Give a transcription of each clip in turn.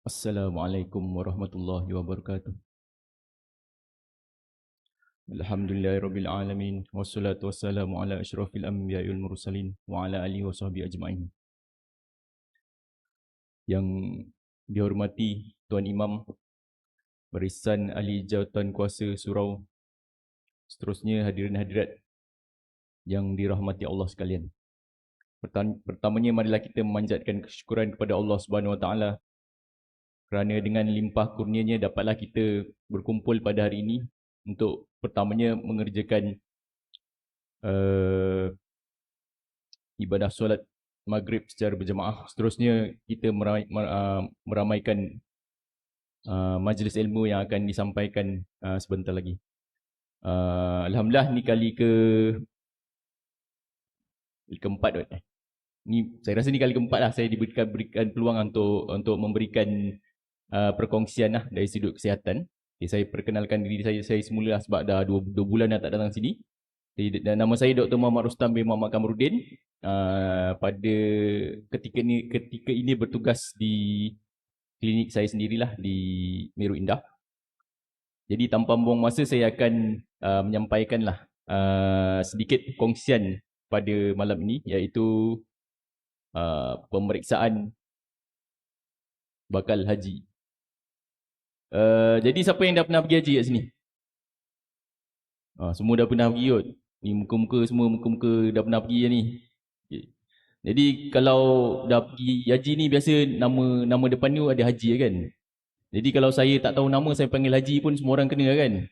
Assalamualaikum warahmatullahi wabarakatuh. Alhamdulillahirabbil alamin wassalatu wassalamu ala asyrafil anbiya'i wal mursalin wa ala alihi washabbihi ajmain. Yang dihormati Tuan Imam, Barisan Ahli Jawatan Kuasa Surau, seterusnya hadirin hadirat yang dirahmati Allah sekalian. Pertamanya marilah kita memanjatkan kesyukuran kepada Allah Subhanahu Wa Taala kerana dengan limpah kurnianya dapatlah kita berkumpul pada hari ini untuk pertamanya mengerjakan ibadah solat maghrib secara berjemaah. Seterusnya kita meramaikan majlis ilmu yang akan disampaikan sebentar lagi. Alhamdulillah ni kali keempat. Ni saya rasa ni kali keempat lah saya berikan peluang untuk memberikan perkongsian lah dari sudut kesihatan. Okay, saya perkenalkan diri saya semula lah sebab dah 2 bulan dah tak datang sini. Dan nama saya Dr. Muhammad Rustam bin Muhammad Kamarudin. Pada ketika ini bertugas di klinik saya sendirilah di Meru Indah. Jadi tanpa membuang masa saya akan menyampaikanlah sedikit perkongsian pada malam ini, iaitu pemeriksaan bakal haji. Jadi siapa yang dah pernah pergi haji kat sini? Semua dah pernah pergi kot. Ni muka-muka dah pernah pergi ni. Okay. Jadi kalau dah pergi haji ni biasa nama depan tu ada haji kan. Jadi kalau saya tak tahu nama saya panggil haji pun semua orang kena kan.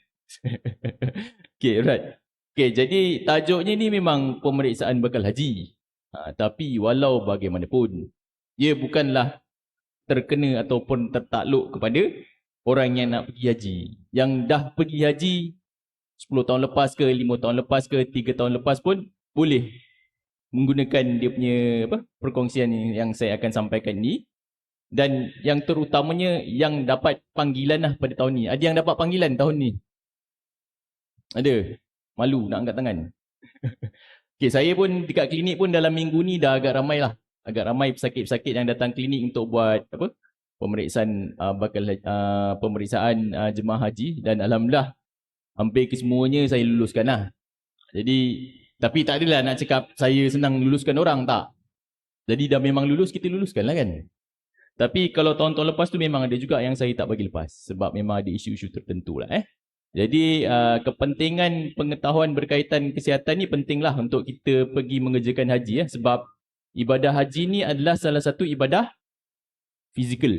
Okay, right. Okay, jadi tajuknya ni memang pemeriksaan bakal haji. Tapi walau bagaimanapun, ia bukanlah terkena ataupun tertakluk kepada orang yang nak pergi haji. Yang dah pergi haji 10 tahun lepas ke, 5 tahun lepas ke, 3 tahun lepas pun boleh menggunakan dia punya perkongsian yang saya akan sampaikan ni. Dan yang terutamanya yang dapat panggilan lah pada tahun ni. Ada yang dapat panggilan tahun ni? Ada? Malu nak angkat tangan? Okay, saya pun dekat klinik pun dalam minggu ni dah agak ramai lah. Agak ramai pesakit-pesakit yang datang klinik untuk buat pemeriksaan pemeriksaan jemaah haji. Dan alhamdulillah hampir kesemuanya saya luluskan lah. Jadi, tapi tak adalah nak cakap saya senang luluskan orang, tak. Jadi dah memang lulus, kita luluskan lah kan. Tapi kalau tahun-tahun lepas tu memang ada juga yang saya tak bagi lepas. Sebab memang ada isu-isu tertentu lah Jadi kepentingan pengetahuan berkaitan kesihatan ni pentinglah untuk kita pergi mengerjakan haji Sebab ibadah haji ni adalah salah satu ibadah fizikal.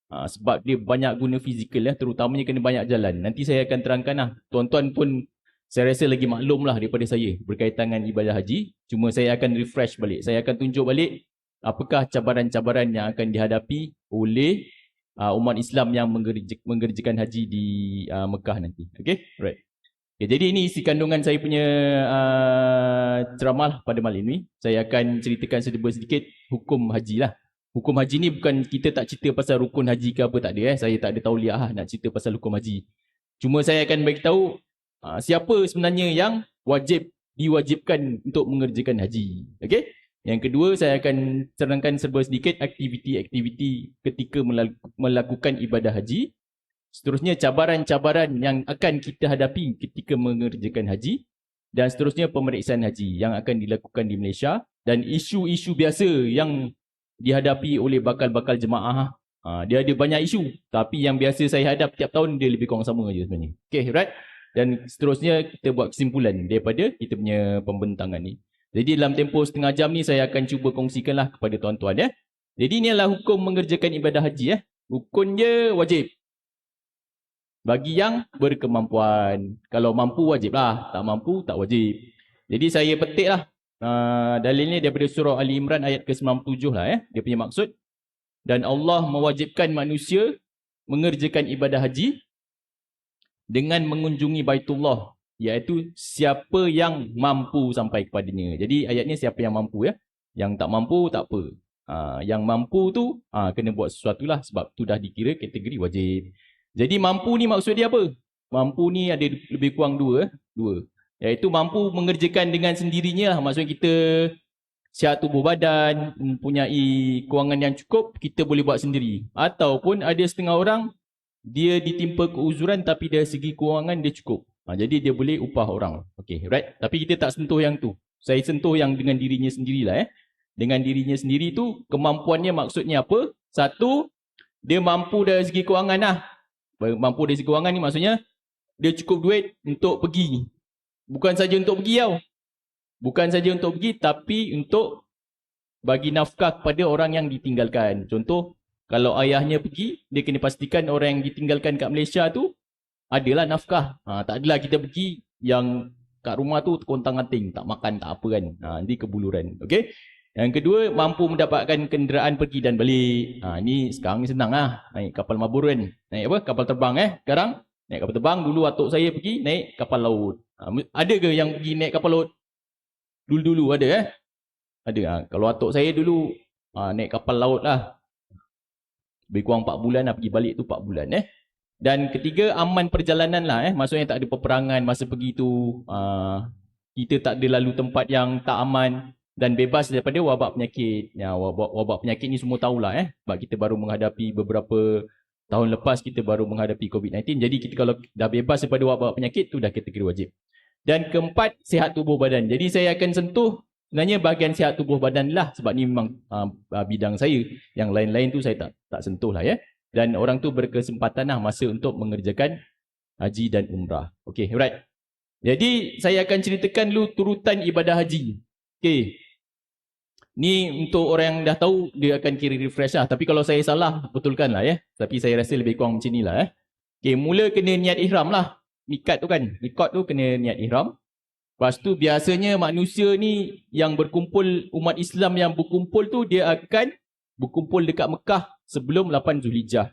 Sebab dia banyak guna fizikal terutamanya kena banyak jalan. Nanti saya akan terangkan lah. Tuan-tuan pun saya rasa lagi maklum lah daripada saya berkaitan dengan ibadah haji. Cuma saya akan refresh balik. Saya akan tunjuk balik apakah cabaran-cabaran yang akan dihadapi oleh umat Islam yang mengerjakan haji di Mekah nanti. Okay, right. Okay, jadi ini isi kandungan saya punya ceramah pada malam ini. Saya akan ceritakan sedikit hukum haji lah. Hukum haji ni bukan kita tak cerita pasal rukun haji ke apa, tak ada Saya tak ada tauliah nak cerita pasal hukum haji. Cuma saya akan bagi tahu siapa sebenarnya yang diwajibkan untuk mengerjakan haji. Okay? Yang kedua, saya akan terangkan serba sedikit aktiviti-aktiviti ketika melakukan ibadah haji. Seterusnya, cabaran-cabaran yang akan kita hadapi ketika mengerjakan haji. Dan seterusnya, pemeriksaan haji yang akan dilakukan di Malaysia. Dan isu-isu biasa yang dihadapi oleh bakal-bakal jemaah. Dia ada banyak isu. Tapi yang biasa saya hadap tiap tahun, dia lebih kurang sama je sebenarnya. Okay, right? Dan seterusnya, kita buat kesimpulan daripada kita punya pembentangan ni. Jadi dalam tempoh setengah jam ni saya akan cuba kongsikanlah kepada tuan-tuan Jadi ini adalah hukum mengerjakan ibadah haji Hukum dia wajib. Bagi yang berkemampuan. Kalau mampu wajib lah, tak mampu tak wajib. Jadi saya petiklah dalilnya daripada surah Ali Imran ayat ke-97 lah dia punya maksud. Dan Allah mewajibkan manusia mengerjakan ibadah haji dengan mengunjungi Baitullah, iaitu siapa yang mampu sampai kepadanya. Jadi ayatnya siapa yang mampu Yang tak mampu tak apa. Yang mampu tu kena buat sesuatu lah sebab tu dah dikira kategori wajib. Jadi mampu ni maksud dia apa? Mampu ni ada lebih kurang dua. Iaitu mampu mengerjakan dengan sendirinya lah. Maksudnya kita sihat tubuh badan, mempunyai kewangan yang cukup, kita boleh buat sendiri. Ataupun ada setengah orang, dia ditimpa keuzuran tapi dari segi kewangan dia cukup. Jadi dia boleh upah orang. Okay, right? Tapi kita tak sentuh yang tu. Saya sentuh yang dengan dirinya sendirilah. Dengan dirinya sendiri tu, kemampuannya maksudnya apa? Satu, dia mampu dari segi kewangan lah. Mampu dari segi kewangan ni maksudnya, dia cukup duit untuk pergi. Bukan saja untuk pergi tau. Bukan saja untuk pergi, tapi untuk bagi nafkah kepada orang yang ditinggalkan. Contoh, kalau ayahnya pergi, dia kena pastikan orang yang ditinggalkan kat Malaysia tu, adalah nafkah. Tak adalah kita pergi yang kat rumah tu kontang-anting, tak makan, tak apa kan. Nanti kebuluran. Okay? Yang kedua, mampu mendapatkan kenderaan pergi dan balik. Ni sekarang ni senang lah. Naik kapal mabur kan. Naik apa? Kapal terbang sekarang. Naik kapal terbang. Dulu atuk saya pergi naik kapal laut. Ada ke yang pergi naik kapal laut? Dulu-dulu ada Ada. Kalau atuk saya dulu naik kapal laut lah. Lebih kurang 4 bulan lah. Pergi balik tu 4 bulan Dan ketiga, aman perjalanan lah Maksudnya tak ada peperangan masa pergi tu. Kita tak ada lalu tempat yang tak aman. Dan bebas daripada wabak penyakit. Wabak penyakit ni semua tahulah Sebab kita baru menghadapi beberapa tahun lepas kita baru menghadapi COVID-19. Jadi kita kalau dah bebas daripada wabak penyakit tu dah kategori wajib. Dan keempat, sihat tubuh badan. Jadi saya akan sentuh sebenarnya bahagian sihat tubuh badan lah. Sebab ni memang bidang saya. Yang lain-lain tu saya tak sentuh lah Dan orang tu berkesempatan lah masa untuk mengerjakan haji dan umrah. Okay, right. Jadi saya akan ceritakan dulu turutan ibadah haji. Okay. Ni untuk orang yang dah tahu, dia akan kira refresh lah. Tapi kalau saya salah, betulkan lah Tapi saya rasa lebih kurang macam ni lah Okay, mula kena niat ihram lah. Mikat tu kan. Mikat tu kena niat ihram. Lepas tu biasanya manusia ni yang berkumpul, umat Islam yang berkumpul tu, dia akan berkumpul dekat Mekah sebelum 8 Zulhijjah.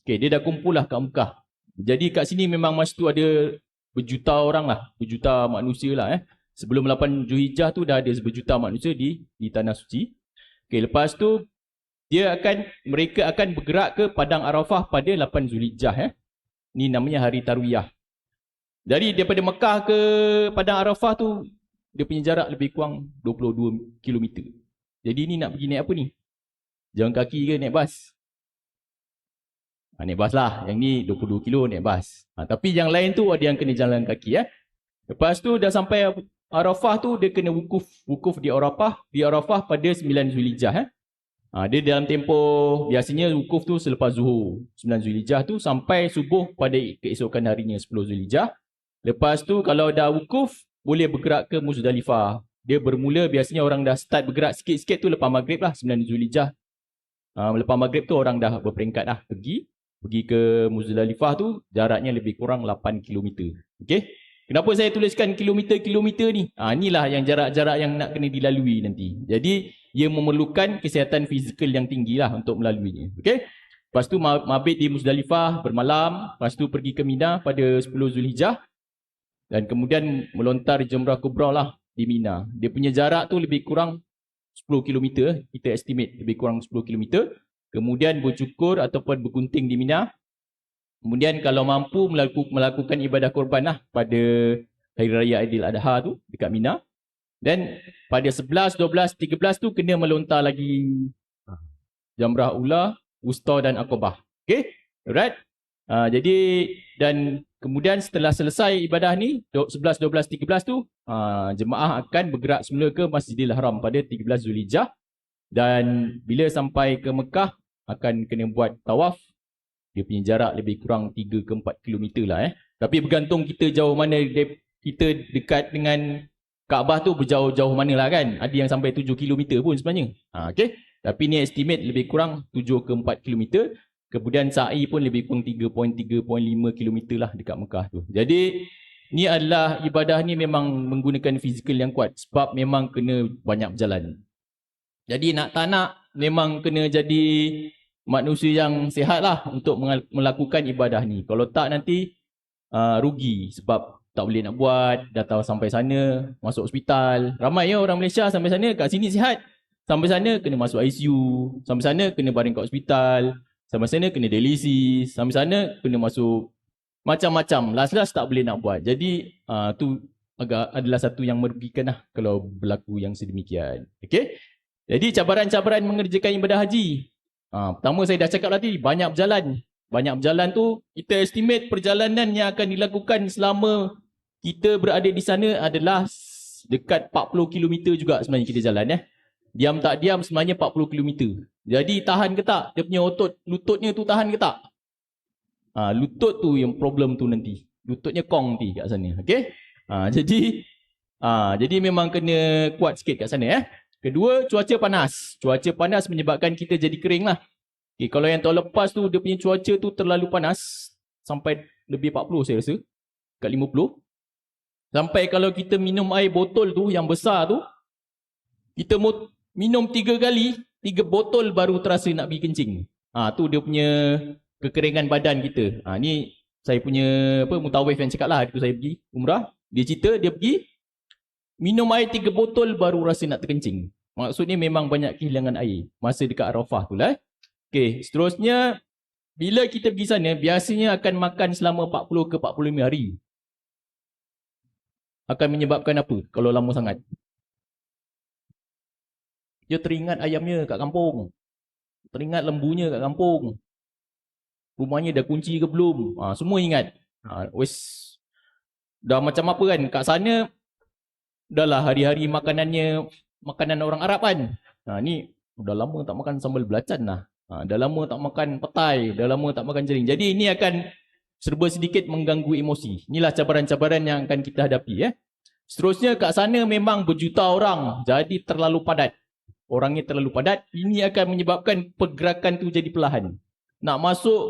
Okay, dia dah kumpul lah kat Mekah. Jadi kat sini memang masa tu ada berjuta orang lah. Berjuta manusia lah Sebelum 8 Zulhijjah tu dah ada berjuta manusia di Tanah Suci. Okay, lepas tu mereka akan bergerak ke Padang Arafah pada 8 Zulhijjah Ni namanya Hari Tarwiyah. Jadi daripada Mekah ke Padang Arafah tu, dia punya jarak lebih kurang 22 km. Jadi ni nak pergi naik apa ni? Jalan kaki ke naik bas? Naik bas lah. Yang ni 22 kilo naik bas. Tapi yang lain tu ada yang kena jalan kaki Lepas tu dah sampai Arafah tu, dia kena wukuf. Wukuf di Arafah pada 9 Zulhijjah Dia dalam tempoh, biasanya wukuf tu selepas zuhur 9 Zulhijjah tu sampai subuh pada keesokan harinya 10 Zulhijjah. Lepas tu kalau dah wukuf, boleh bergerak ke Muzdalifah. Dia bermula, biasanya orang dah start bergerak sikit-sikit tu lepas maghrib lah, 9 Zulhijjah. Lepas maghrib tu orang dah berperingkat lah pergi ke Muzdalifah tu, jaraknya lebih kurang 8 km. Okay? Kenapa saya tuliskan kilometer-kilometer ni? Inilah yang jarak-jarak yang nak kena dilalui nanti. Jadi, ia memerlukan kesihatan fizikal yang tinggi lah untuk melaluinya. Okay? Lepas tu mabit di Muzdalifah bermalam. Lepas tu pergi ke Mina pada 10 Zulhijjah. Dan kemudian melontar Jamrah Kubra lah di Mina. Dia punya jarak tu lebih kurang 10 km. Kita estimate lebih kurang 10 km. Kemudian bercukur ataupun bergunting di Mina. Kemudian kalau mampu melakukan ibadah korban lah pada Hari Raya Aidil Adha tu dekat Mina. Dan pada 11, 12, 13 tu kena melontar lagi Jamrah Ula, Wusta dan Aqabah. Okay? Alright? Jadi dan kemudian setelah selesai ibadah ni 11, 12, 13 tu jemaah akan bergerak semula ke Masjidil Haram pada 13 Zulhijjah. Dan bila sampai ke Mekah akan kena buat tawaf. Dia punya jarak lebih kurang 3 ke 4 km lah Tapi bergantung kita jauh mana, kita dekat dengan Kaabah tu berjauh-jauh mana lah kan. Ada yang sampai 7 km pun sebenarnya. Okay? Tapi ni estimate lebih kurang 7 ke 4 km. Kemudian sa'i pun lebih kurang 3.5 km lah dekat Mekah tu. Jadi ni adalah ibadah ni memang menggunakan fizikal yang kuat. Sebab memang kena banyak berjalan. Jadi nak tak nak memang kena jadi manusia yang sihat lah untuk melakukan ibadah ni. Kalau tak nanti rugi sebab tak boleh nak buat, datang sampai sana, masuk hospital. Ramai orang Malaysia sampai sana, kat sini sihat. Sampai sana kena masuk ICU, sampai sana kena baring kat hospital, sampai sana kena dialisis, sampai sana kena masuk macam-macam. Last tak boleh nak buat. Jadi tu adalah satu yang merugikan lah kalau berlaku yang sedemikian. Okey. Jadi cabaran-cabaran mengerjakan ibadah haji. Pertama saya dah cakap tadi, banyak berjalan. Banyak berjalan tu, kita estimate perjalanan yang akan dilakukan selama kita berada di sana adalah dekat 40 km juga sebenarnya kita jalan. Diam tak diam sebenarnya 40 km. Jadi tahan ke tak? Dia punya lututnya tu tahan ke tak? Lutut tu yang problem tu nanti. Lututnya kong nanti kat sana. Okey? Jadi memang kena kuat sikit kat sana. Kedua, cuaca panas. Cuaca panas menyebabkan kita jadi kering lah. Okay, kalau yang tahun lepas tu, dia punya cuaca tu terlalu panas. Sampai lebih 40 saya rasa. Kat 50. Sampai kalau kita minum air botol tu, yang besar tu, kita minum 3 kali, 3 botol baru terasa nak pergi kencing. Tu dia punya kekeringan badan kita. Ni saya punya mutawif yang cakap lah. Hari tu saya pergi umrah. Dia cerita, dia pergi minum air 3 botol baru rasa nak terkencing. Maksudnya memang banyak kehilangan air. Masa dekat Arafah tu lah. Okay, seterusnya, bila kita pergi sana, biasanya akan makan selama 40 ke 45 hari. Akan menyebabkan apa kalau lama sangat? Dia teringat ayamnya kat kampung. Teringat lembunya kat kampung. Rumahnya dah kunci ke belum? Semua ingat. Dah macam apa kan? Kat sana, dah lah hari-hari makanan orang Arab kan. Ni dah lama tak makan sambal belacan lah. Dah lama tak makan petai. Dah lama tak makan jaring. Jadi ini akan serba sedikit mengganggu emosi. Inilah cabaran-cabaran yang akan kita hadapi. Seterusnya kat sana memang berjuta orang. Jadi terlalu padat. Orangnya terlalu padat. Ini akan menyebabkan pergerakan tu jadi perlahan. Nak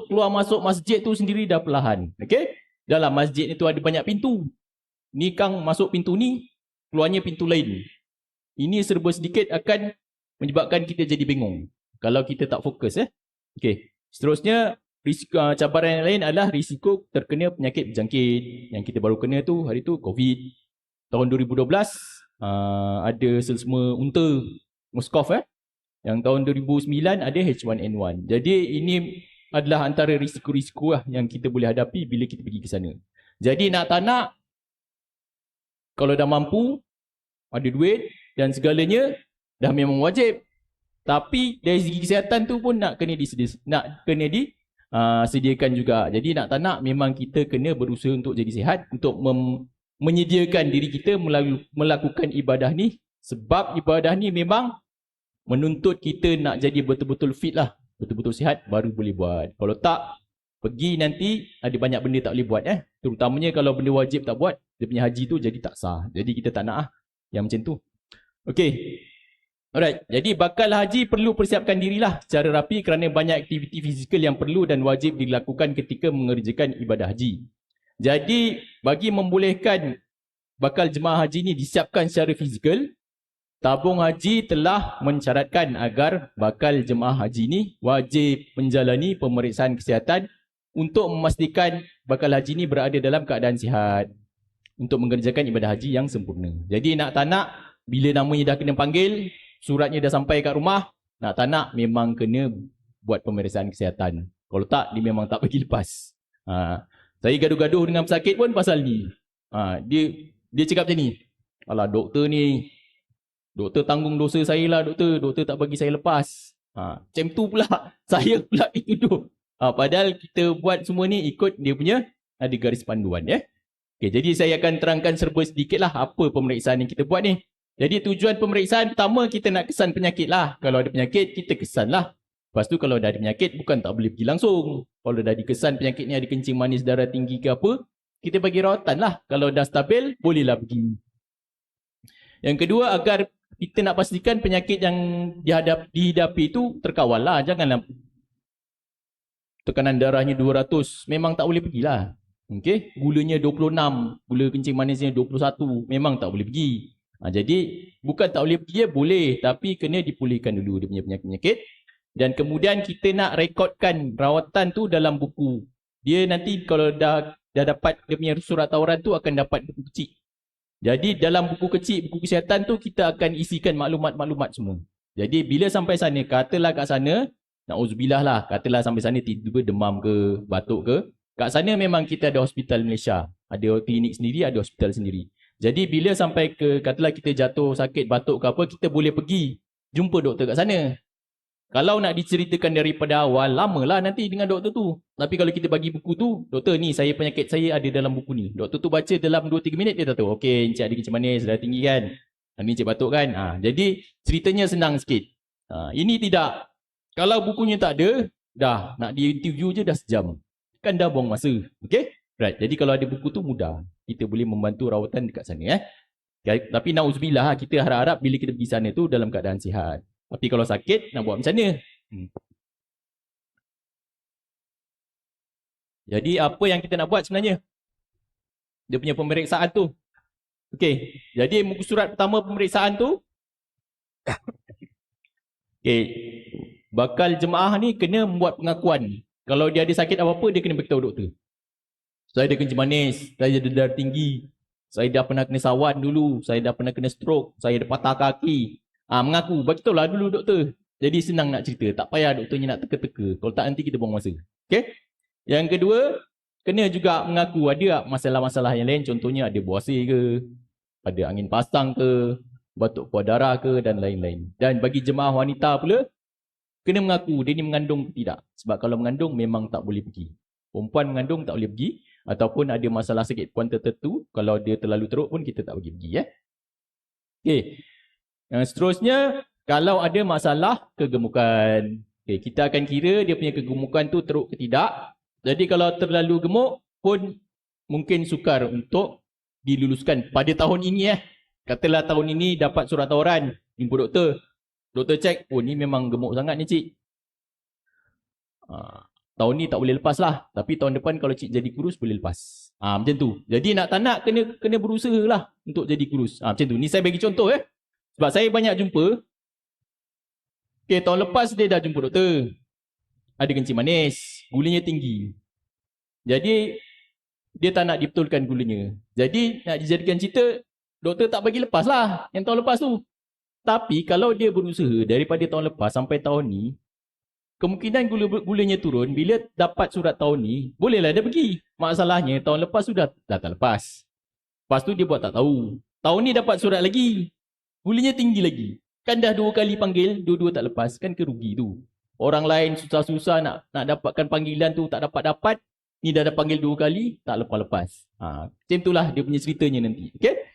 keluar masuk masjid tu sendiri dah perlahan. Okay? Dalam masjid itu ada banyak pintu. Ni Kang masuk pintu ni, keluarnya pintu lain. Ini serba sedikit akan menyebabkan kita jadi bingung. Kalau kita tak fokus. Okay. Seterusnya, cabaran yang lain adalah risiko terkena penyakit berjangkit. Yang kita baru kena tu, hari tu COVID. Tahun 2012, ada selsema unta, Moskov. Yang tahun 2009 ada H1N1. Jadi ini adalah antara risiko-risiko lah yang kita boleh hadapi bila kita pergi ke sana. Jadi nak tak nak, kalau dah mampu, ada duit dan segalanya, dah memang wajib. Tapi dari segi kesihatan tu pun nak kena disediakan juga. Jadi nak tak nak memang kita kena berusaha untuk jadi sihat, untuk menyediakan diri kita melakukan ibadah ni. Sebab ibadah ni memang menuntut kita nak jadi betul-betul fit lah. Betul-betul sihat baru boleh buat. Kalau tak, pergi nanti ada banyak benda tak boleh buat. Terutamanya kalau benda wajib tak buat, dia punya haji tu jadi tak sah. Jadi kita tak nak yang macam tu. Okay. Alright. Jadi bakal haji perlu persiapkan dirilah secara rapi kerana banyak aktiviti fizikal yang perlu dan wajib dilakukan ketika mengerjakan ibadah haji. Jadi bagi membolehkan bakal jemaah haji ni disiapkan secara fizikal, Tabung Haji telah mensyaratkan agar bakal jemaah haji ni wajib menjalani pemeriksaan kesihatan untuk memastikan bakal haji ni berada dalam keadaan sihat untuk mengerjakan ibadah haji yang sempurna. Jadi nak tak nak, bila namanya dah kena panggil, suratnya dah sampai kat rumah, nak tak nak memang kena buat pemeriksaan kesihatan. Kalau tak, dia memang tak bagi lepas. Saya gaduh-gaduh dengan pesakit pun pasal ni. Dia cakap macam ni, alah doktor tanggung dosa saya lah doktor tak bagi saya lepas. Macam tu pula, saya pula dituduh. Padahal kita buat semua ni ikut dia punya ada garis panduan. Okay, jadi saya akan terangkan serba sedikit lah apa pemeriksaan yang kita buat ni. Jadi tujuan pemeriksaan pertama kita nak kesan penyakit lah. Kalau ada penyakit kita kesan lah. Lepas tu kalau dah ada penyakit bukan tak boleh pergi langsung. Kalau dah dikesan penyakit ni ada kencing manis, darah tinggi ke apa, kita bagi rawatan lah. Kalau dah stabil bolehlah pergi. Yang kedua, agar kita nak pastikan penyakit yang dihidapi itu terkawal lah. Janganlah tekanan darahnya 200. Memang tak boleh pergilah. Okay? Gulanya 26. Gula kencing manisnya 21. Memang tak boleh pergi. Jadi bukan tak boleh pergi, boleh. Tapi kena dipulihkan dulu dia punya penyakit-penyakit. Dan kemudian kita nak rekodkan rawatan tu dalam buku. Dia nanti kalau dah dapat dia punya surat tawaran tu akan dapat buku kecil. Jadi dalam buku kecil, buku kesihatan tu kita akan isikan maklumat-maklumat semua. Jadi bila sampai sana, katalah kat sana, na'udzubillah lah, katalah sampai sana tiba-tiba demam ke, batuk ke. Kat sana memang kita ada hospital Malaysia. Ada klinik sendiri, ada hospital sendiri. Jadi bila sampai ke, katalah kita jatuh sakit, batuk ke apa, kita boleh pergi jumpa doktor kat sana. Kalau nak diceritakan daripada awal, lamalah nanti dengan doktor tu. Tapi kalau kita bagi buku tu, doktor ni penyakit saya ada dalam buku ni. Doktor tu baca dalam 2-3 minit dia dah tahu. Okey, encik ada kencing manis, darah tinggi kan. Ni encik batuk kan. Jadi ceritanya senang sikit. Ini tidak. Kalau bukunya tak ada, dah nak di interview je dah sejam. Kan dah buang masa. Okey? Right. Jadi kalau ada buku tu mudah. Kita boleh membantu rawatan dekat sana. Tapi na'udzubillah, kita harap-harap bila kita pergi sana tu dalam keadaan sihat. Tapi kalau sakit, nak buat macam mana? Jadi apa yang kita nak buat sebenarnya? Dia punya pemeriksaan tu. Okey, jadi muka surat pertama pemeriksaan tu. Okey, bakal jemaah ni kena membuat pengakuan. Kalau dia ada sakit apa-apa, dia kena beritahu doktor. Saya ada kencing manis, saya ada darah tinggi, saya dah pernah kena sawan dulu, saya dah pernah kena stroke, saya ada patah kaki. Mengaku, beritahu lah dulu doktor. Jadi senang nak cerita, tak payah doktornya nak teka-teka. Kalau tak nanti kita buang masa. Okey? Yang kedua, kena juga mengaku ada masalah-masalah yang lain, contohnya ada buasir ke, ada angin pasang ke, batuk kuah darah ke dan lain-lain. Dan bagi jemaah wanita pula, kena mengaku dia ni mengandung ke tidak. Sebab kalau mengandung memang tak boleh pergi. Perempuan mengandung tak boleh pergi, ataupun ada masalah sakit puan tertentu, kalau dia terlalu teruk pun kita tak bagi pergi. Okey. Yang seterusnya, kalau ada masalah kegemukan. Okay, kita akan kira dia punya kegemukan tu teruk ke tidak. Jadi kalau terlalu gemuk pun mungkin sukar untuk diluluskan pada tahun ini. Katalah tahun ini dapat surat tawaran jumpa doktor. Doktor cek, oh ni memang gemuk sangat ni cik. Tahun ni tak boleh lepas lah. Tapi tahun depan kalau cik jadi kurus boleh lepas. Macam tu. Jadi nak tak nak kena berusaha lah untuk jadi kurus. Macam tu. Ni saya bagi contoh Sebab saya banyak jumpa. Okay, tahun lepas dia dah jumpa doktor. Ada kencing manis. Gulanya tinggi. Jadi, dia tak nak dibetulkan gulanya. Jadi, nak dijadikan cerita, doktor tak bagi lepas lah yang tahun lepas tu. Tapi, kalau dia berusaha daripada tahun lepas sampai tahun ni, kemungkinan gulanya turun. Bila dapat surat tahun ni, bolehlah dia pergi. Masalahnya, tahun lepas sudah tak lepas. Lepas tu dia buat tak tahu. Tahun ni dapat surat lagi. Gulanya tinggi lagi. Kan dah 2 kali panggil, dua-dua tak lepas. Kan kerugi tu. Orang lain susah-susah nak dapatkan panggilan tu, tak dapat-dapat. Ni dah panggil 2 kali, tak lepas-lepas. Macam itulah dia punya ceritanya nanti. Okay?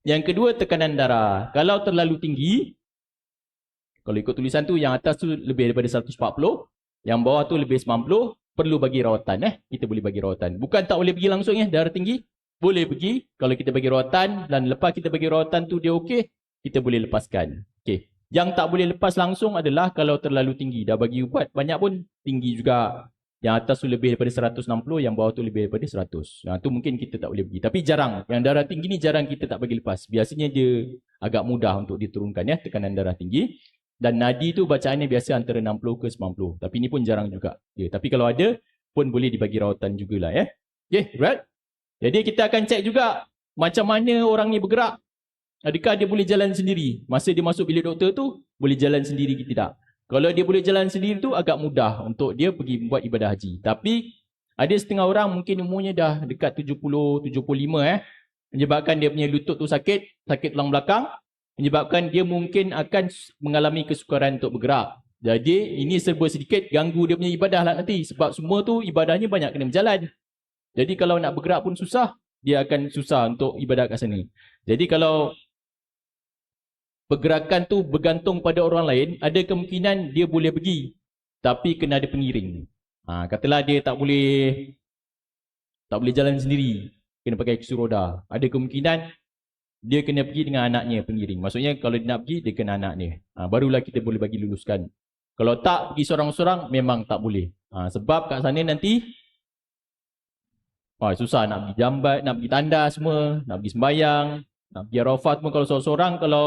Yang kedua, tekanan darah. Kalau terlalu tinggi, kalau ikut tulisan tu, yang atas tu lebih daripada 140. Yang bawah tu lebih 90. Perlu bagi rawatan. Kita boleh bagi rawatan. Bukan tak boleh pergi langsung darah tinggi. Boleh pergi. Kalau kita bagi rawatan dan lepas kita bagi rawatan tu dia okey, kita boleh lepaskan. Okay. Yang tak boleh lepas langsung adalah kalau terlalu tinggi. Dah bagi ubat, banyak pun tinggi juga. Yang atas tu lebih daripada 160, yang bawah tu lebih daripada 100. Tu mungkin kita tak boleh pergi. Tapi jarang. Yang darah tinggi ni jarang kita tak bagi lepas. Biasanya dia agak mudah untuk diturunkan tekanan darah tinggi. Dan nadi tu bacaannya biasa antara 60 ke 90. Tapi ni pun jarang juga. Tapi kalau ada, pun boleh dibagi rawatan jugalah. Okay, right? Jadi kita akan cek juga macam mana orang ni bergerak. Adakah dia boleh jalan sendiri? Masa dia masuk bilik doktor tu, boleh jalan sendiri ke tidak? Kalau dia boleh jalan sendiri tu, agak mudah untuk dia pergi buat ibadah haji. Tapi, ada setengah orang mungkin umurnya dah dekat 70, 75 menyebabkan dia punya lutut tu sakit tulang belakang, menyebabkan dia mungkin akan mengalami kesukaran untuk bergerak. Jadi, ini serba sedikit ganggu dia punya ibadah lah nanti. Sebab semua tu ibadahnya banyak kena berjalan. Jadi, kalau nak bergerak pun susah, dia akan susah untuk ibadah kat sana. Jadi, kalau pergerakan tu bergantung pada orang lain, ada kemungkinan dia boleh pergi. Tapi kena ada pengiring. Katalah dia tak boleh jalan sendiri. Kena pakai kursi roda. Ada kemungkinan dia kena pergi dengan anaknya pengiring. Maksudnya kalau dia nak pergi, dia kena anaknya. Barulah kita boleh bagi luluskan. Kalau tak pergi seorang-seorang, memang tak boleh. Sebab kat sana nanti, susah nak pergi jambat, nak pergi tandas semua, nak pergi sembahyang, nak pergi Arafah semua kalau seorang-seorang, kalau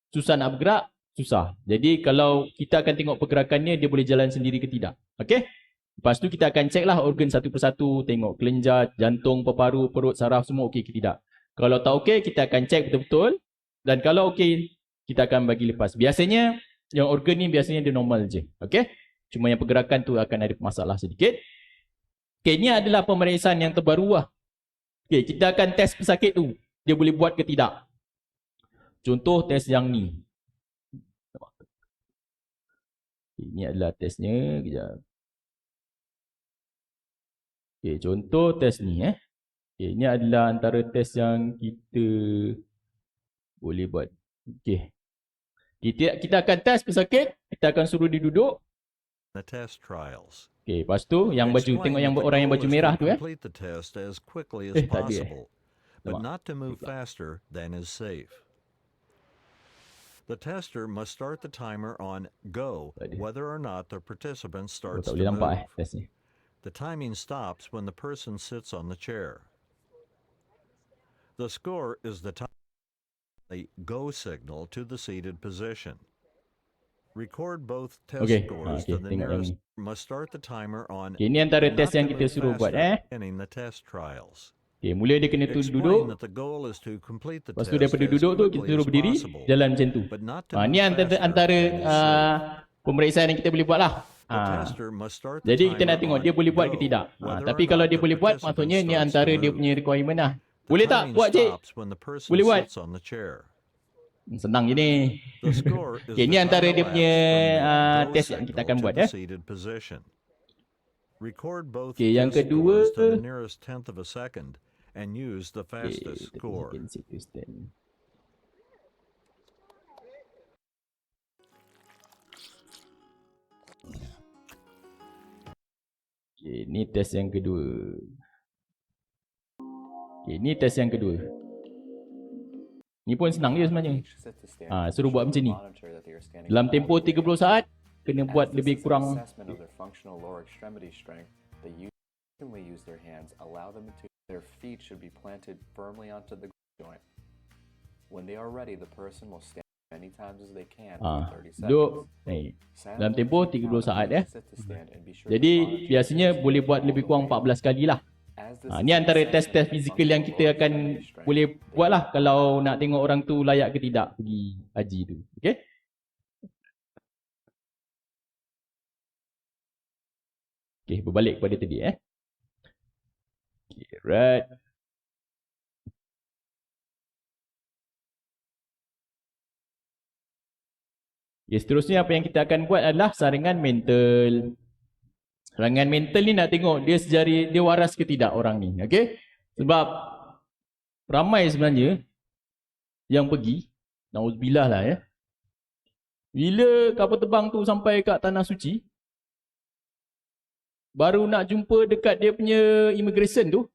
susah nak bergerak, susah. Jadi kalau kita akan tengok pergerakannya, dia boleh jalan sendiri ke tidak. Okey? Lepas tu kita akan cek lah organ satu persatu, tengok kelenjar, jantung, paru, perut, saraf semua okey ke tidak. Kalau tak okey, kita akan cek betul-betul. Dan kalau okey, kita akan bagi lepas. Biasanya, yang organ ni biasanya dia normal je. Okey? Cuma yang pergerakan tu akan ada masalah sedikit. Okey, ni adalah pemeriksaan yang terbaru lah. Okey, kita akan test pesakit tu. dia boleh buat ke tidak. Contoh test yang ni. Ini adalah testnya. Kejap. Okay, contoh test ni. Okay, ini adalah antara test yang kita boleh buat. Okay. Kita akan test pesakit. Kita akan suruh dia duduk. The test trials. Okay, lepas tu yang baju, tengok yang orang yang baju merah tu complete the test as quickly as tak ada possible, but not to move faster than is safe. The tester must start the timer on go whether or not the participant starts to move. The timing stops when the person sits on the chair. The score is the go signal to the seated position. Record both test scores to the nearest. Must start the timer on. Ini antara test yang kita suruh buat. In the test trials. Okay, mula dia kena duduk. Lepas tu daripada duduk tu kita suruh berdiri, jalan macam tu. Ni antara pemeriksaan yang kita boleh buat lah. Jadi kita nak tengok dia boleh buat ke tidak. Tapi kalau dia boleh buat, maksudnya ni antara dia punya requirement lah. Boleh tak buat, cik? Boleh buat. Senang je ni. Okay, ni antara dia punya test yang kita akan buat. Okay, yang kedua. And use the fastest score. Okay, ni test yang kedua. Okay, ni test yang kedua. Ni pun senang je sebenarnya. Suruh buat macam ni. Dalam tempoh 30 saat, kena buat lebih kurang. Use their hands, allow them to. Their feet should be planted firmly onto the joint. When they are ready, the person will stand many times as they can for 30 seconds. Dalam tempoh 30 saat Jadi biasanya boleh buat lebih kurang 14 kali lah. Ni antara test-test fizikal yang kita akan boleh buat lah kalau nak tengok orang tu layak ke tidak pergi haji tu. Okay? Okay, berbalik kepada tadi Okay, right. Okay, seterusnya apa yang kita akan buat adalah saringan mental. Saringan mental ni nak tengok dia dia waras ke tidak orang ni. Okay? Sebab ramai sebenarnya yang pergi, nauzubillah lah bila kapal terbang tu sampai kat tanah suci, baru nak jumpa dekat dia punya immigration tu,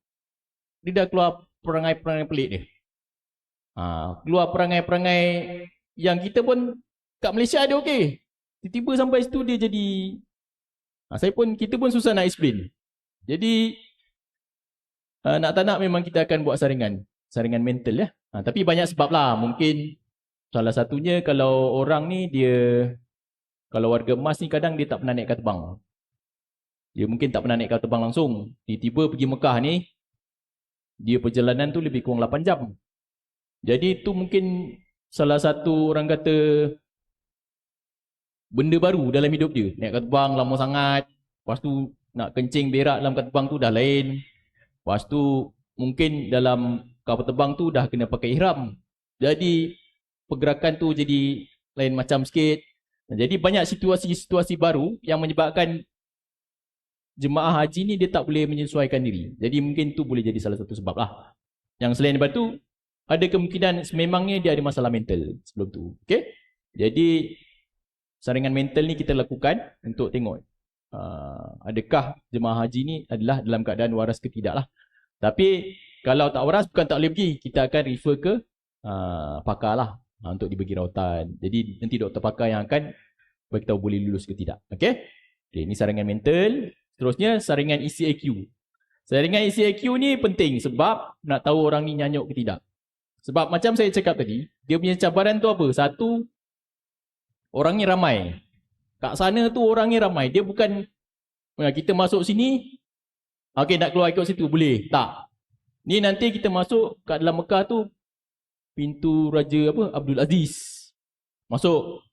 dia dah keluar perangai-perangai pelik dia. Keluar perangai-perangai yang kita pun kat Malaysia ada okey. Tiba-tiba sampai situ dia jadi kita pun susah nak explain. Jadi nak tak nak memang kita akan buat saringan mental tapi banyak sebab lah. Mungkin salah satunya kalau orang ni kalau warga emas ni kadang dia tak pernah naik kapal terbang. Dia mungkin tak pernah naik kapal terbang langsung. Tiba-tiba pergi Mekah ni, dia perjalanan tu lebih kurang 8 jam. Jadi tu mungkin salah satu orang kata benda baru dalam hidup dia. Naik kapal terbang lama sangat. Lepas tu nak kencing berak dalam kapal terbang tu dah lain. Lepas tu mungkin dalam kapal terbang tu dah kena pakai ihram. Jadi pergerakan tu jadi lain macam sikit. Jadi banyak situasi-situasi baru yang menyebabkan jemaah haji ni dia tak boleh menyesuaikan diri. Jadi mungkin tu boleh jadi salah satu sebab lah. Yang selain daripada tu, ada kemungkinan sememangnya dia ada masalah mental sebelum tu. Okay? Jadi saringan mental ni kita lakukan untuk tengok adakah jemaah haji ni adalah dalam keadaan waras ke tidak lah. Tapi kalau tak waras bukan tak boleh pergi. Kita akan refer ke pakar lah untuk dibagi rawatan. Jadi nanti doktor pakar yang akan beritahu boleh lulus ke tidak. Okay? Okay, ini saringan mental. Seterusnya saringan ECIQ. Saringan ECIQ ni penting sebab nak tahu orang ni nyanyuk ke tidak. Sebab macam saya cakap tadi, dia punya cabaran tu apa? Satu, orangnya ramai. Kat sana tu orangnya ramai. Dia bukan kita masuk sini, okey nak keluar ikut situ boleh. Tak. Ni nanti kita masuk kat dalam Mekah tu pintu Raja Abdul Aziz. Masuk.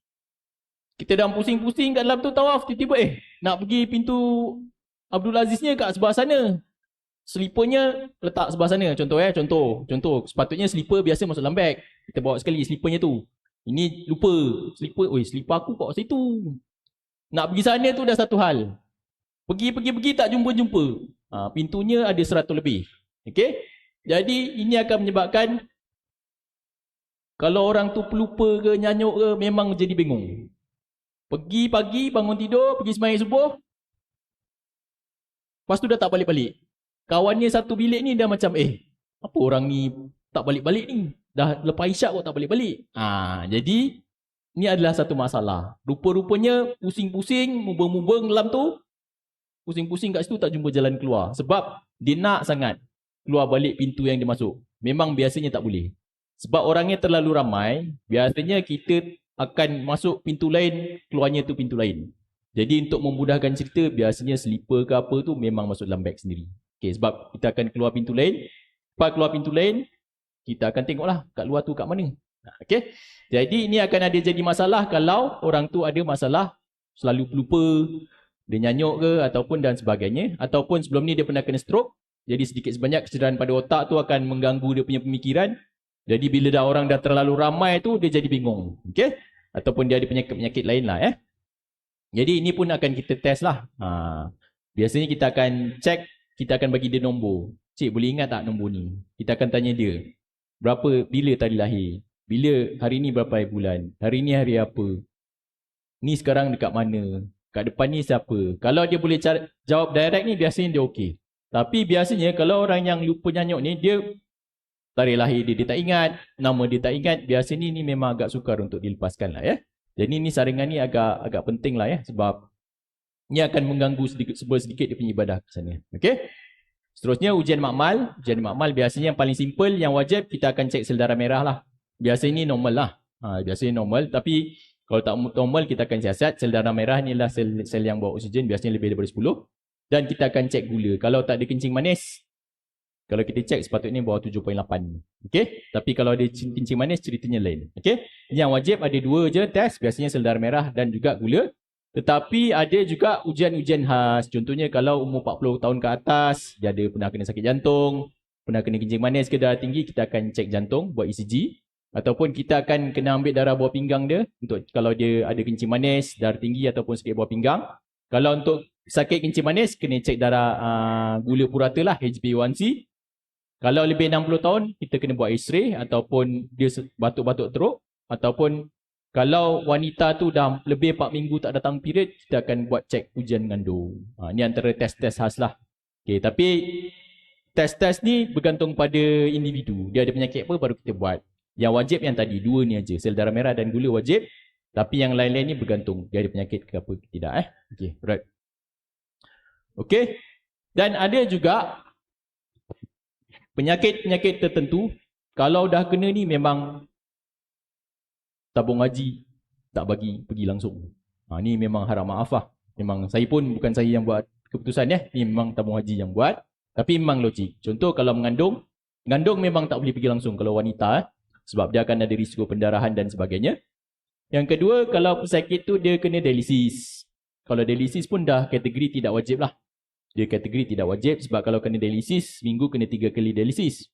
Kita dah pusing-pusing kat dalam tu tawaf, tiba-tiba nak pergi pintu Abdul Aziznya kat sebelah sana. Slipernya letak sebelah sana. Contoh. Sepatutnya slipper biasa masuk dalam beg. Kita bawa sekali slippernya tu. Ini lupa. Slipper aku kat situ. Nak pergi sana tu dah satu hal. Pergi tak jumpa-jumpa. Pintunya ada 100 lebih. Okey? Jadi ini akan menyebabkan kalau orang tu pelupa ke nyanyuk ke memang jadi bingung. Pergi pagi bangun tidur, pergi sembahyang subuh. Lepas tu dah tak balik-balik. Kawannya satu bilik ni dah macam apa orang ni tak balik-balik ni? Dah lepas isyak kok tak balik-balik. Jadi ni adalah satu masalah. Rupa-rupanya pusing-pusing, mubeng-mubeng dalam tu. Pusing-pusing kat situ tak jumpa jalan keluar. Sebab dia nak sangat keluar balik pintu yang dia masuk. Memang biasanya tak boleh. Sebab orangnya terlalu ramai, biasanya kita akan masuk pintu lain, keluarnya tu pintu lain. Jadi untuk memudahkan cerita, biasanya slipper ke apa tu memang masuk dalam beg sendiri. Okay, sebab kita akan keluar pintu lain. Lepas keluar pintu lain, kita akan tengoklah kat luar tu kat mana. Okay. Jadi ini akan ada jadi masalah kalau orang tu ada masalah selalu pelupa, dia nyanyuk ke ataupun dan sebagainya. Ataupun sebelum ni dia pernah kena stroke. Jadi sedikit sebanyak kecederaan pada otak tu akan mengganggu dia punya pemikiran. Jadi bila dah orang dah terlalu ramai tu, dia jadi bingung. Okay? Ataupun dia ada penyakit-penyakit lain lah. Jadi ini pun akan kita test lah. Biasanya kita akan check, kita akan bagi dia nombor. Cik boleh ingat tak nombor ni? Kita akan tanya dia. Bila tarikh lahir? Bila hari ni berapa bulan? Hari ni hari apa? Ni sekarang dekat mana? Kat depan ni siapa? Kalau dia boleh jawab direct ni, biasanya dia okey. Tapi biasanya kalau orang yang lupa nyanyuk ni, dia tarikh lahir dia tak ingat, nama dia tak ingat, biasanya ni memang agak sukar untuk dilepaskan lah. Jadi ni saringan ni agak penting lah sebab ni akan mengganggu sedikit dia punya ibadah ke sana. Okey? Seterusnya ujian makmal. Ujian makmal biasanya yang paling simple, yang wajib kita akan cek sel darah merah lah. Biasanya ni normal lah. Biasanya normal, tapi kalau tak normal, kita akan siasat. Sel darah merah ni adalah sel yang bawa oksigen, biasanya lebih daripada 10. Dan kita akan cek gula. Kalau tak ada kencing manis, kalau kita cek sepatutnya bawah 7.8. Okey? Tapi kalau ada kencing manis, ceritanya lain. Okey? Yang wajib ada 2 je test. Biasanya sel darah merah dan juga gula. Tetapi ada juga ujian-ujian khas. Contohnya kalau umur 40 tahun ke atas, dia ada pernah kena sakit jantung, pernah kena kencing manis ke darah tinggi, kita akan cek jantung, buat ECG. Ataupun kita akan kena ambil darah bawah pinggang dia untuk kalau dia ada kencing manis, darah tinggi ataupun sakit bawah pinggang. Kalau untuk sakit kencing manis, kena cek darah gula purata lah, HbA1c. Kalau lebih 60 tahun, kita kena buat X-ray ataupun dia batuk-batuk teruk. Ataupun kalau wanita tu dah lebih 4 minggu tak datang period, kita akan buat cek ujian mengandung. Ini antara test-test khas lah. Okay, tapi test-test ni bergantung pada individu. Dia ada penyakit apa baru kita buat. Yang wajib yang tadi, 2 ni aja. Sel darah merah dan gula wajib. Tapi yang lain-lain ni bergantung. Dia ada penyakit ke apa ke tidak. Okay, right. Okay. Dan ada juga penyakit-penyakit tertentu, kalau dah kena ni memang tabung haji tak bagi pergi langsung. Ni memang harap maaf lah. Memang saya pun bukan saya yang buat keputusan Ni memang tabung haji yang buat. Tapi memang logik. Contoh kalau mengandung memang tak boleh pergi langsung kalau wanita. Sebab dia akan ada risiko pendarahan dan sebagainya. Yang kedua, kalau pesakit tu dia kena dialisis. Kalau dialisis pun dah kategori tidak wajib lah. Dia kategori tidak wajib sebab kalau kena dialisis, seminggu kena 3 kali dialisis.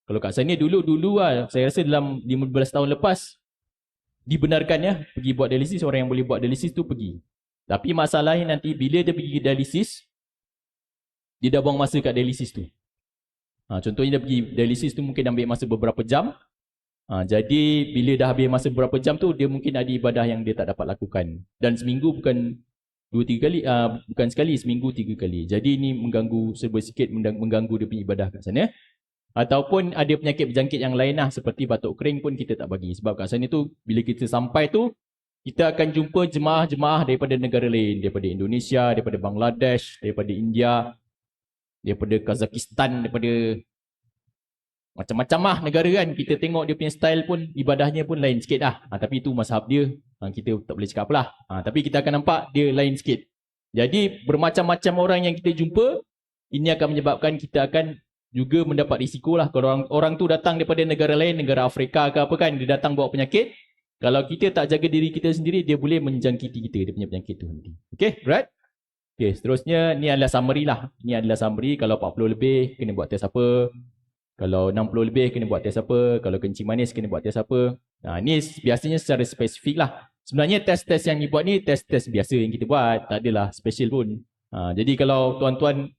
Kalau kat sana dulu lah, saya rasa dalam 15 tahun lepas, dibenarkan pergi buat dialisis, orang yang boleh buat dialisis tu pergi. Tapi masalahnya nanti bila dia pergi dialisis, dia dah buang masa kat dialisis tu. Contohnya dia pergi dialisis tu mungkin ambil masa beberapa jam. Jadi bila dah habis masa beberapa jam tu, dia mungkin ada ibadah yang dia tak dapat lakukan. Dan seminggu bukan 2-3 kali, bukan sekali, seminggu 3 kali. Jadi ini mengganggu sedikit mengganggu dia punya ibadah kat sana. Ataupun ada penyakit berjangkit yang lain lah, seperti batuk kering pun kita tak bagi. Sebab kat sana tu, bila kita sampai tu, kita akan jumpa jemaah-jemaah daripada negara lain. Daripada Indonesia, daripada Bangladesh, daripada India, daripada Kazakhstan, daripada macam-macam lah negara kan. Kita tengok dia punya style pun, ibadahnya pun lain sikit lah. Tapi itu mazhab dia. Kita tak boleh cakap apalah. Tapi kita akan nampak dia lain sikit. Jadi bermacam-macam orang yang kita jumpa, ini akan menyebabkan kita akan juga mendapat risiko lah. Kalau orang tu datang daripada negara lain, negara Afrika ke apa kan, dia datang bawa penyakit. Kalau kita tak jaga diri kita sendiri, dia boleh menjangkiti kita, dia punya penyakit tu nanti. Okay, right? Okey, seterusnya ni adalah summary lah. Ni adalah summary. Kalau 40 lebih kena buat test apa. Kalau 60 lebih kena buat test apa. Kalau kencing manis kena buat test apa. Ni biasanya secara spesifik lah. Sebenarnya test-test yang dibuat ni test-test biasa yang kita buat. Tak adalah special pun. Jadi kalau tuan-tuan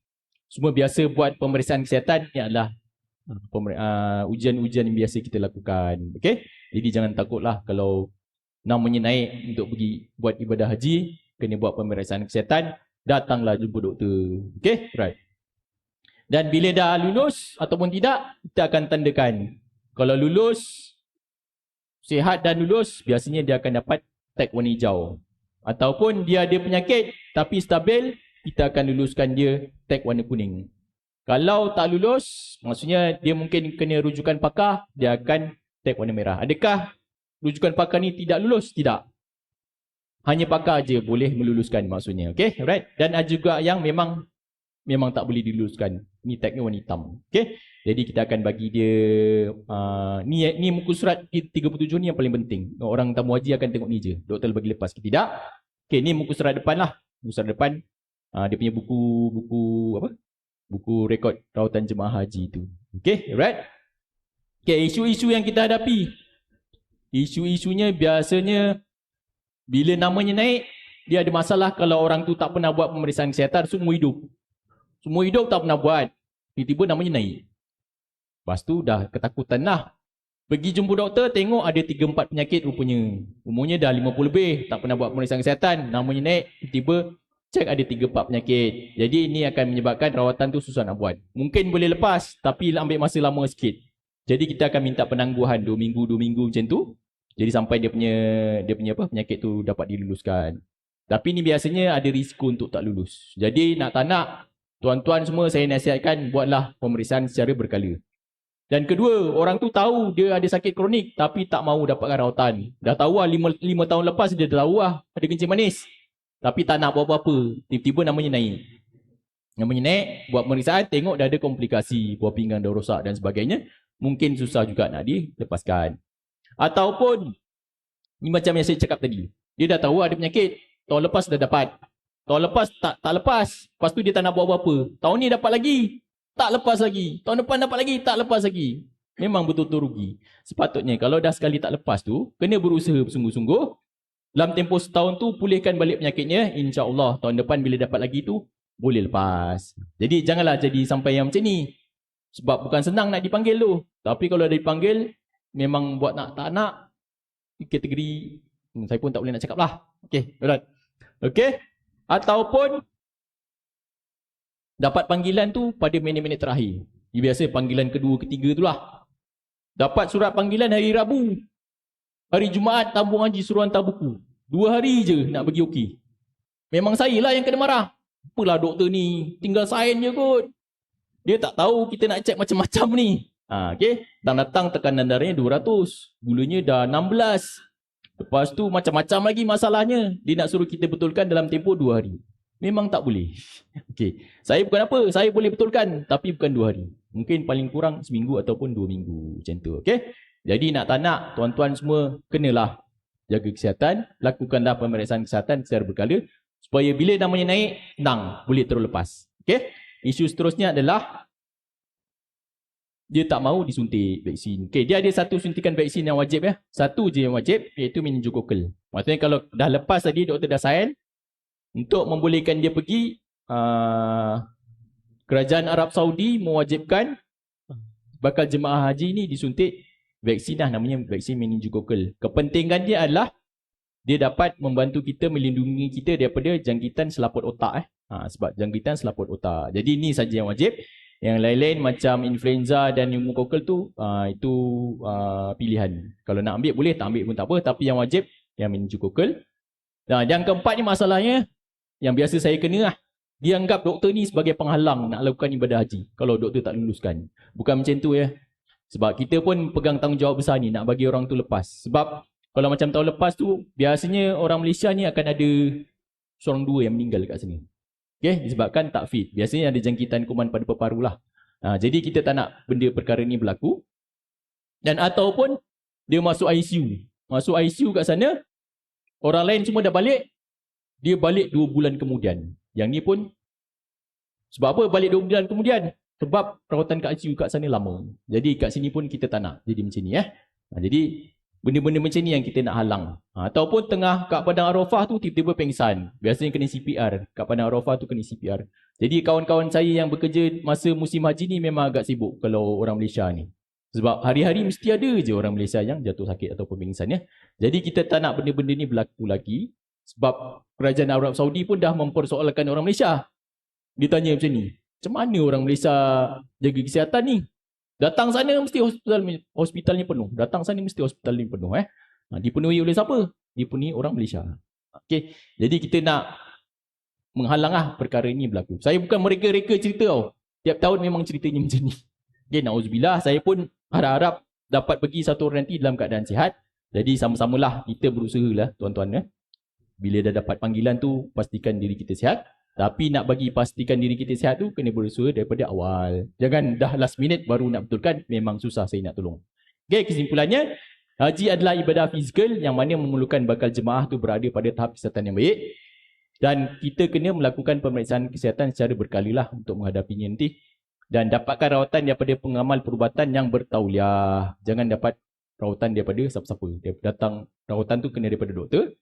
semua biasa buat pemeriksaan kesihatan, ni adalah ujian-ujian yang biasa kita lakukan. Okey? Jadi jangan takutlah kalau namanya naik untuk pergi buat ibadah haji, kena buat pemeriksaan kesihatan, datanglah jumpa doktor. Okey? Right. Dan bila dah lulus ataupun tidak, kita akan tandakan. Kalau lulus, sihat dan lulus, biasanya dia akan dapat tag warna hijau. Ataupun dia ada penyakit tapi stabil, kita akan luluskan dia tag warna kuning. Kalau tak lulus, maksudnya dia mungkin kena rujukan pakar, dia akan tag warna merah. Adakah rujukan pakar ni tidak lulus? Tidak. Hanya pakar je boleh meluluskan maksudnya. Okey, alright. Dan ada juga yang memang tak boleh diluluskan. Ni tagnya warna hitam. Okey. Jadi kita akan bagi dia ni muka surat 37 ni yang paling penting. Orang tamu haji akan tengok ni je. Doktor bagi lepas ke tidak. Okey, ni muka surat depan lah. Muka surat depan dia punya buku rekod rawatan jemaah haji tu. Okey, alright. Okey, isu-isu yang kita hadapi. Isu-isunya biasanya bila namanya naik, dia ada masalah kalau orang tu tak pernah buat pemeriksaan kesihatan seumur hidup. Seumur hidup tak pernah buat. Tiba-tiba namanya naik. Lepas tu dah ketakutan lah. Pergi jumpa doktor, tengok ada 3-4 penyakit rupanya. Umurnya dah 50 lebih, tak pernah buat pemeriksaan kesihatan. Namanya naik, tiba-tiba cek ada 3-4 penyakit. Jadi ini akan menyebabkan rawatan tu susah nak buat. Mungkin boleh lepas, tapi ambil masa lama sikit. Jadi kita akan minta penangguhan 2 minggu macam tu. Jadi sampai dia punya penyakit tu dapat diluluskan. Tapi ni biasanya ada risiko untuk tak lulus. Jadi nak tak nak, tuan-tuan semua saya nasihatkan buatlah pemeriksaan secara berkala. Dan kedua, orang tu tahu dia ada sakit kronik tapi tak mahu dapatkan rawatan. Dah tahu lah 5 tahun lepas dia dah tahu lah ada kencing manis. Tapi tak nak buat apa-apa. Tiba-tiba namanya naik. Namanya naik, buat pemeriksaan, tengok dah ada komplikasi. Buah pinggang dah rosak dan sebagainya. Mungkin susah juga nak dilepaskan. Ataupun, ni macam yang saya cakap tadi. Dia dah tahu ada penyakit. Tahun lepas dah dapat. Tahun lepas tak lepas. Lepas tu dia tak nak buat apa-apa. Tahun ni dapat lagi. Tak lepas lagi. Tahun depan dapat lagi. Tak lepas lagi. Memang betul-betul rugi. Sepatutnya kalau dah sekali tak lepas tu, kena berusaha bersungguh-sungguh. Dalam tempoh setahun tu, pulihkan balik penyakitnya. InsyaAllah tahun depan bila dapat lagi tu, boleh lepas. Jadi janganlah jadi sampai yang macam ni. Sebab bukan senang nak dipanggil tu. Tapi kalau dah dipanggil, memang buat nak tak nak, kategori, saya pun tak boleh nak cakap lah. Okay, alright. Okay. Ataupun, dapat panggilan tu pada minit-minit terakhir. Biasa panggilan kedua, ketiga tu lah. Dapat surat panggilan hari Rabu. Hari Jumaat tabung haji suruh hantar buku. 2 hari je nak bagi okey. Memang saya lah yang kena marah. Apalah doktor ni, tinggal sign je kot. Dia tak tahu kita nak cek macam-macam ni. Okay. Datang tekanan darahnya 200. Gulanya dah 16. Lepas tu macam-macam lagi masalahnya. Dia nak suruh kita betulkan dalam tempoh 2 hari. Memang tak boleh. Okay. Saya bukan apa, saya boleh betulkan. Tapi bukan 2 hari. Mungkin paling kurang seminggu ataupun 2 minggu. Macam tu. Okay. Jadi nak tak nak, tuan-tuan semua kenalah jaga kesihatan, lakukanlah pemeriksaan kesihatan secara berkala supaya bila namanya naik, tenang, boleh terus lepas. Okey? Isu seterusnya adalah dia tak mahu disuntik vaksin. Okey, dia ada satu suntikan vaksin yang wajib ya. Satu je yang wajib, iaitu meningococcal. Maksudnya kalau dah lepas tadi doktor dah sign untuk membolehkan dia pergi, kerajaan Arab Saudi mewajibkan bakal jemaah haji ni disuntik vaksin lah, namanya vaksin meningococcal. Kepentingan dia adalah dia dapat membantu kita, melindungi kita daripada jangkitan selaput otak. Sebab jangkitan selaput otak. Jadi ni saja yang wajib. Yang lain-lain macam influenza dan pneumococcal tu, itu pilihan. Kalau nak ambil boleh, tak ambil pun tak apa. Tapi yang wajib, yang meningococcal. Nah, yang keempat ni masalahnya, yang biasa saya kena lah. Dia anggap doktor ni sebagai penghalang nak lakukan ibadah haji. Kalau doktor tak luluskan. Bukan macam tu ya. Sebab kita pun pegang tanggungjawab besar ni nak bagi orang tu lepas. Sebab kalau macam tahun lepas tu, biasanya orang Malaysia ni akan ada 1-2 yang meninggal kat sini. Okay, disebabkan tak fit. Biasanya ada jangkitan kuman pada peparu lah. Jadi kita tak nak benda perkara ni berlaku. Dan ataupun dia masuk ICU. Masuk ICU kat sana, orang lain semua dah balik, dia balik 2 bulan kemudian. Yang ni pun sebab apa balik 2 bulan kemudian? Sebab perawatan kat ICU kat sana lama. Jadi kat sini pun kita tak nak jadi macam ni. Jadi benda-benda macam ni yang kita nak halang. Ataupun tengah kat Padang Arafah tu tiba-tiba pengsan. Biasanya kena CPR. Kat Padang Arafah tu kena CPR. Jadi kawan-kawan saya yang bekerja masa musim haji ni memang agak sibuk kalau orang Malaysia ni. Sebab hari-hari mesti ada je orang Malaysia yang jatuh sakit ataupun pengsan. Jadi kita tak nak benda-benda ni berlaku lagi. Sebab kerajaan Arab Saudi pun dah mempersoalkan orang Malaysia. Dia tanya macam ni. Macam mana orang Malaysia jaga kesihatan ni? Datang sana mesti hospitalnya penuh. Datang sana mesti hospital ni penuh. Dipenuhi oleh siapa? Dipenuhi orang Malaysia. Okey. Jadi kita nak menghalang perkara ini berlaku. Saya bukan mereka-reka cerita tau. Tiap tahun memang ceritanya macam ni. Okay, na'udzubillah. Saya pun harap-harap dapat pergi satu orang nanti dalam keadaan sihat. Jadi sama-samalah kita berusaha lah tuan-tuan. Bila dah dapat panggilan tu, pastikan diri kita sihat. Tapi nak bagi pastikan diri kita sihat tu, kena berusaha daripada awal. Jangan dah last minute baru nak betulkan, memang susah saya nak tolong. Okay, kesimpulannya, haji adalah ibadah fizikal yang mana memerlukan bakal jemaah tu berada pada tahap kesihatan yang baik. Dan kita kena melakukan pemeriksaan kesihatan secara berkala lah untuk menghadapinya nanti. Dan dapatkan rawatan daripada pengamal perubatan yang bertauliah. Jangan dapat rawatan daripada siapa-siapa. Datang rawatan tu kena daripada doktor.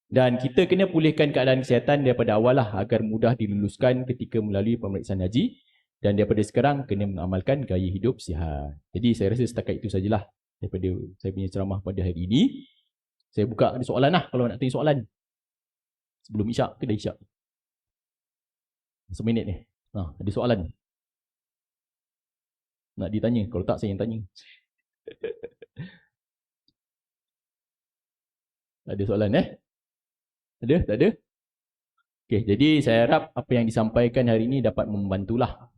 Dan kita kena pulihkan keadaan kesihatan daripada awal lah agar mudah diluluskan ketika melalui pemeriksaan haji. Dan daripada sekarang kena mengamalkan gaya hidup sihat. Jadi saya rasa setakat itu sajalah daripada saya punya ceramah pada hari ini. Saya buka ada soalan lah kalau nak tanya soalan. Sebelum isyak ke dah isyak? Seminit ni. Ada soalan? Nak ditanya? Kalau tak saya yang tanya. Ada soalan Ada? Tak ada? Okey, jadi saya harap apa yang disampaikan hari ini dapat membantulah.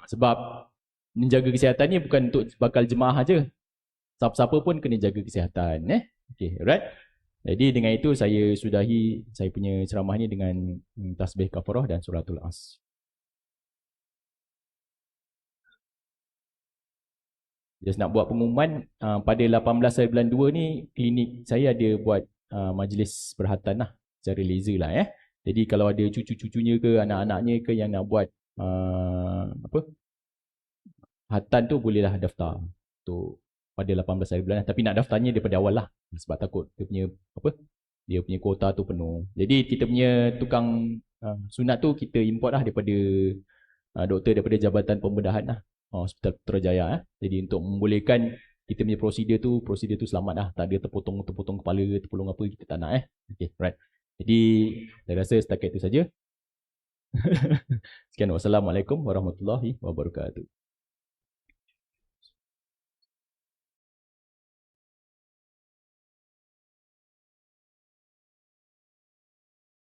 Sebab menjaga kesihatan ni bukan untuk bakal jemaah aja. Siapa-siapa pun kena jaga kesihatan. Okey, alright. Jadi dengan itu saya sudahi saya punya ceramah ni dengan tasbih kafarah dan suratul as. Just nak buat pengumuman, pada 18 hari bulan 2 ni klinik saya ada buat majlis perhatan lah. Secara laser lah Jadi kalau ada cucu-cucunya ke anak-anaknya ke yang nak buat hatan tu bolehlah daftar untuk pada 18 hari bulan. Tapi nak daftarnya daripada awal lah. Sebab takut dia punya kuota tu penuh. Jadi kita punya tukang sunat tu kita import lah daripada doktor daripada Jabatan Pembedahan lah. Hospital Putrajaya. Jadi untuk membolehkan kita punya prosedur tu selamat lah. Tak ada terpotong kepala, terpulung apa kita tak nak Okay, right. Jadi saya rasa setakat itu saja. Sekian, wassalamualaikum warahmatullahi wabarakatuh.